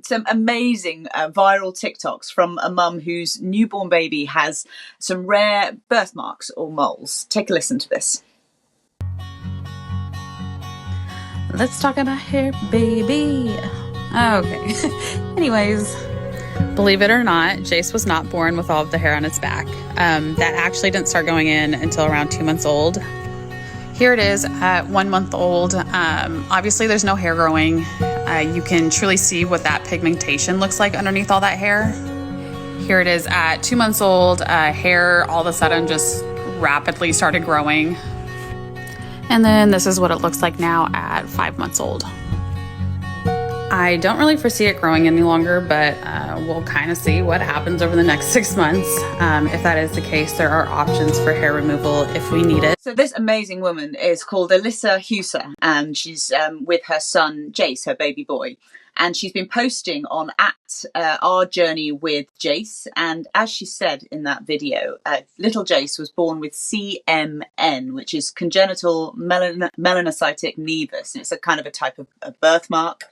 some amazing viral TikToks from a mum whose newborn baby has some rare birthmarks or moles. Take a listen to this. Let's talk about hair, baby. Okay. Anyways, believe it or not, Jace was not born with all of the hair on his back. That actually didn't start going in until around 2 months old. Here it is at 1 month old. Obviously, there's no hair growing. You can truly see what that pigmentation looks like underneath all that hair. Here it is at 2 months old. Hair all of a sudden just rapidly started growing. And then this is what it looks like now at 5 months old. I don't really foresee it growing any longer, but we'll kind of see what happens over the next 6 months. If that is the case, there are options for hair removal if we need it. So this amazing woman is called Alyssa, and she's with her son, Jace, her baby boy. And she's been posting on Our Journey with Jace. And as she said in that video, little Jace was born with CMN, which is congenital melanocytic nevus. And it's a kind of a type of a birthmark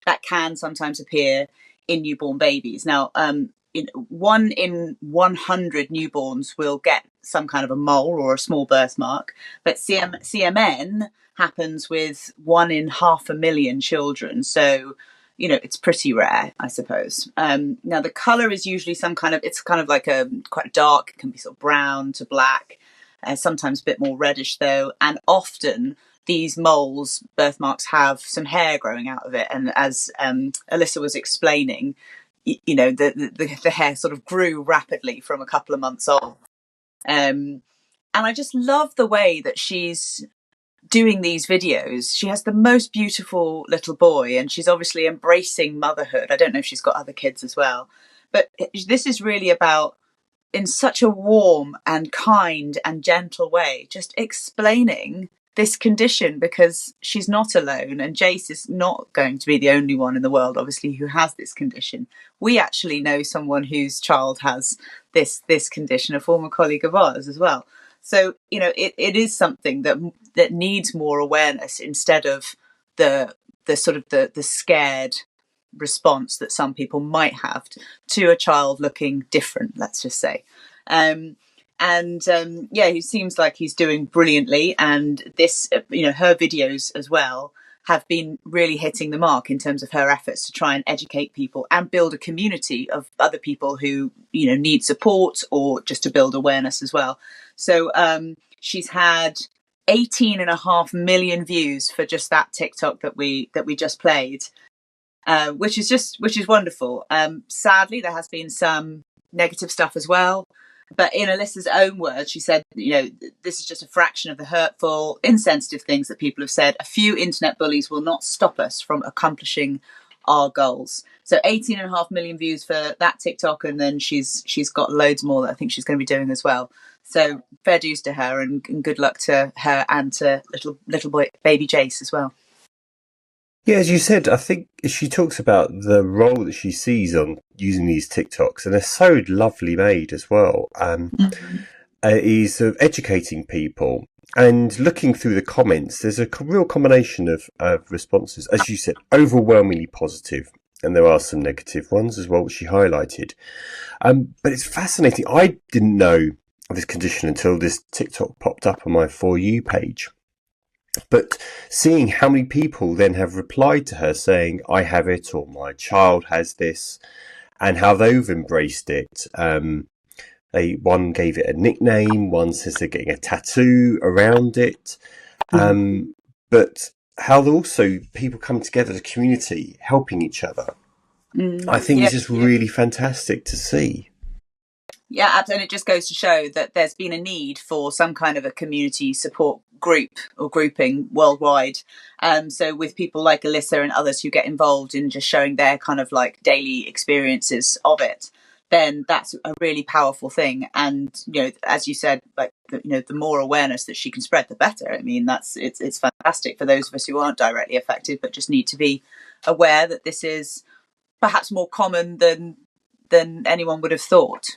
that can sometimes appear in newborn babies. Now, 1 in 100 newborns will get some kind of a mole or a small birthmark, but CMN happens with 1 in 500,000 children. So, it's pretty rare, I suppose. Now, the colour is usually it's kind of like quite dark. It can be sort of brown to black, sometimes a bit more reddish though, and often these moles, birthmarks, have some hair growing out of it. And as Alyssa was explaining, the hair sort of grew rapidly from a couple of months old. And I just love the way that she's doing these videos. She has the most beautiful little boy, and she's obviously embracing motherhood. I don't know if she's got other kids as well, but this is really about, in such a warm and kind and gentle way, just explaining this condition, because she's not alone, and Jace is not going to be the only one in the world, obviously, who has this condition. We actually know someone whose child has this condition, a former colleague of ours as well. So, it is something that needs more awareness, instead of the sort of the scared response that some people might have to a child looking different, let's just say. He seems like he's doing brilliantly, and this, her videos as well have been really hitting the mark in terms of her efforts to try and educate people and build a community of other people who, need support, or just to build awareness as well. So she's had 18.5 million views for just that TikTok that we just played, which is wonderful. Sadly, there has been some negative stuff as well. But in Alyssa's own words, she said, this is just a fraction of the hurtful, insensitive things that people have said. A few internet bullies will not stop us from accomplishing our goals. So 18.5 million views for that TikTok, and then she's got loads more that I think she's going to be doing as well. So fair dues to her, and good luck to her and to little boy, baby Jace as well. Yeah, as you said, I think she talks about the role that she sees on using these TikToks, and they're so lovely made as well. Is of educating people, and looking through the comments, there's a real combination of responses. As you said, overwhelmingly positive, and there are some negative ones as well, which she highlighted. But it's fascinating. I didn't know of this condition until this TikTok popped up on my For You page. But seeing how many people then have replied to her saying, I have it, or my child has this, and how they've embraced it. One gave it a nickname, one says they're getting a tattoo around it. But how also people come together as a community, helping each other. I think it's just really fantastic to see. Yeah, absolutely. And it just goes to show that there's been a need for some kind of a community support group or grouping worldwide. So with people like Alyssa and others who get involved in just showing their kind of like daily experiences of it, then that's a really powerful thing. And, as you said, like, the more awareness that she can spread, the better. I mean, it's fantastic for those of us who aren't directly affected, but just need to be aware that this is perhaps more common than anyone would have thought.